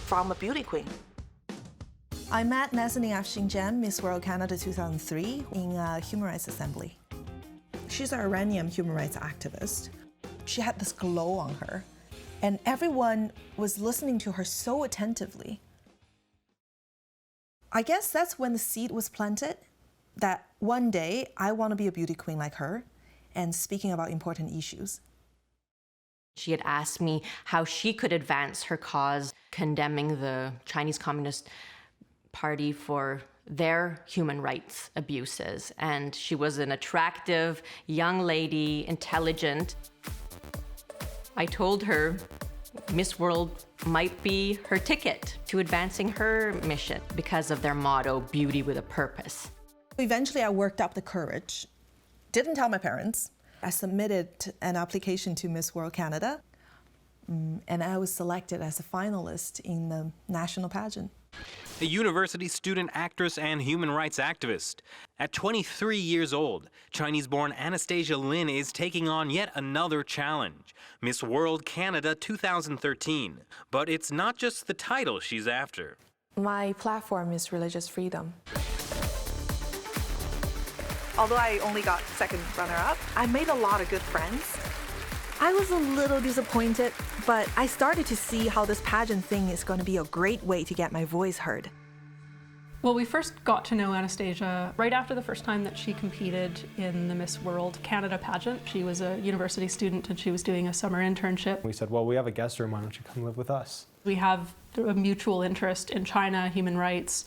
from a beauty queen. I met Anastasia Lin, Miss World Canada 2003, in a human rights assembly. She's an Iranian human rights activist. She had this glow on her, and everyone was listening to her so attentively. I guess that's when the seed was planted, that one day I want to be a beauty queen like her, and speaking about important issues. She had asked me how she could advance her cause, condemning the Chinese Communist Party for their human rights abuses. And she was an attractive young lady, intelligent. I told her Miss World might be her ticket to advancing her mission because of their motto, beauty with a purpose. Eventually, I worked up the courage. Didn't tell my parents. I submitted an application to Miss World Canada, and I was selected as a finalist in the national pageant. A university student, actress, and human rights activist. At 23 years old, Chinese-born Anastasia Lin is taking on yet another challenge, Miss World Canada 2013. But it's not just the title she's after. My platform is religious freedom. Although I only got second runner-up, I made a lot of good friends. I was a little disappointed, but I started to see how this pageant thing is going to be a great way to get my voice heard. Well, we first got to know Anastasia right after the first time that she competed in the Miss World Canada pageant. She was a university student and she was doing a summer internship. We said, well, we have a guest room, why don't you come live with us? We have a mutual interest in China, human rights.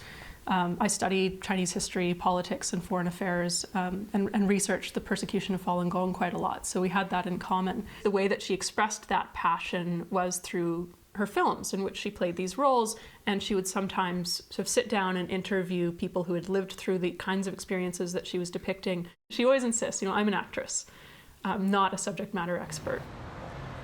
I studied Chinese history, politics, and foreign affairs, and researched the persecution of Falun Gong quite a lot. So we had that in common. The way that she expressed that passion was through her films, in which she played these roles, and she would sometimes sort of sit down and interview people who had lived through the kinds of experiences that she was depicting. She always insists, I'm an actress, I'm not a subject matter expert.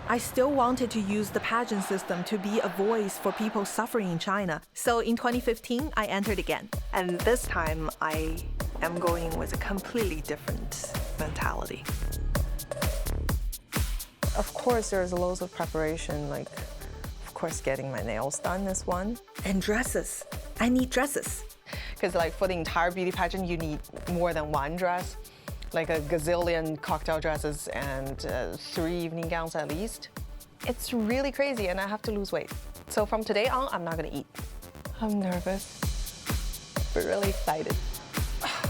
I still wanted to use the pageant system to be a voice for people suffering in China. So in 2015, I entered again. And this time, I am going with a completely different mentality. Of course, there's loads of preparation, like, of course, getting my nails done is one. And dresses. I need dresses. Because like for the entire beauty pageant, you need more than one dress. Like a gazillion cocktail dresses and 3 evening gowns at least. It's really crazy and I have to lose weight. So from today on, I'm not gonna eat. I'm nervous, but really excited.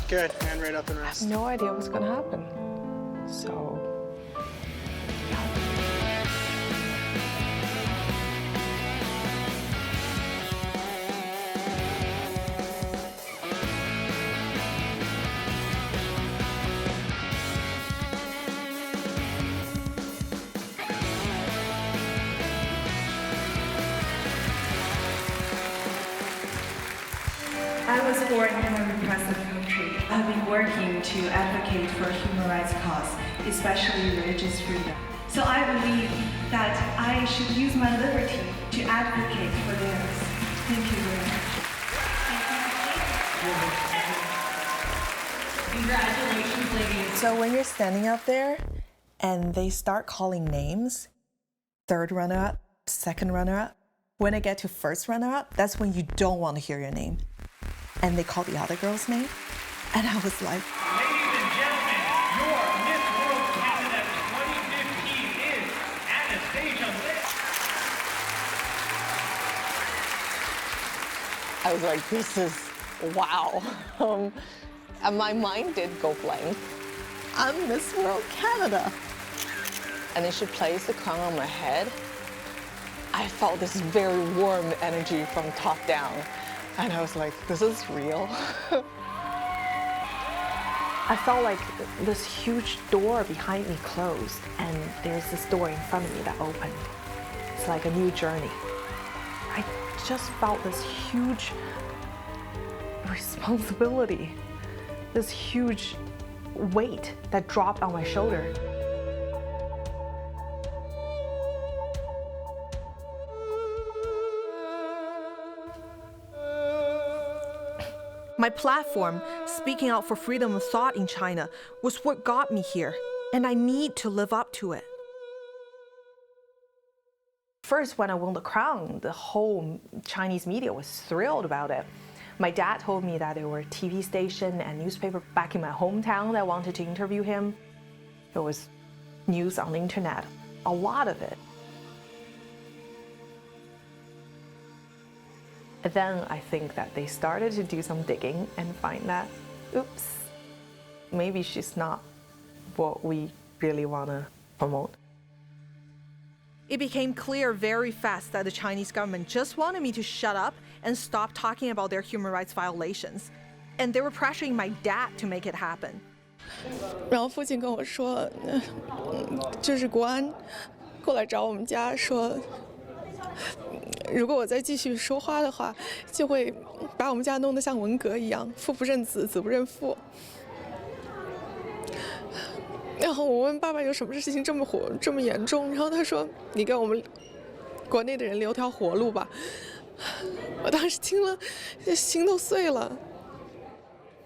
Good, hand right up and rest. I have no idea what's gonna happen. So, I was born in a repressive country. I've been working to advocate for human rights cause, especially religious freedom. So I believe that I should use my liberty to advocate for theirs. Thank you very much. Congratulations, ladies. So when you're standing up there and they start calling names, third runner-up, second runner-up, when I get to first runner-up, that's when you don't want to hear your name. And they call the other girl's name, and I was like... Ladies and gentlemen, your Miss World Canada 2015 is Anastasia Lin. I was like, this is wow. And my mind did go blank. I'm Miss World Canada. And then she placed the crown on my head. I felt this very warm energy from top down. And I was like, this is real. I felt like this huge door behind me closed, and there's this door in front of me that opened. It's like a new journey. I just felt this huge responsibility, this huge weight that dropped on my shoulder. My platform, speaking out for freedom of thought in China, was what got me here, and I need to live up to it. first, when I won the crown, the whole Chinese media was thrilled about it. My dad told me that there were TV station and newspaper back in my hometown that wanted to interview him. There was news on the internet, a lot of it. And then I think that they started to do some digging and find that, oops, maybe she's not what we really want to promote. It became clear very fast that the Chinese government just wanted me to shut up and stop talking about their human rights violations. And they were pressuring my dad to make it happen. 然后父亲跟我说，就是国安过来找我们家说，如果我再继续说话的话，就会把我们家弄得像文革一样，父不认子，子不认父。然后我问爸爸有什么事情这么严重，然后他说你给我们国内的人留条活路吧。我当时听了，心都碎了。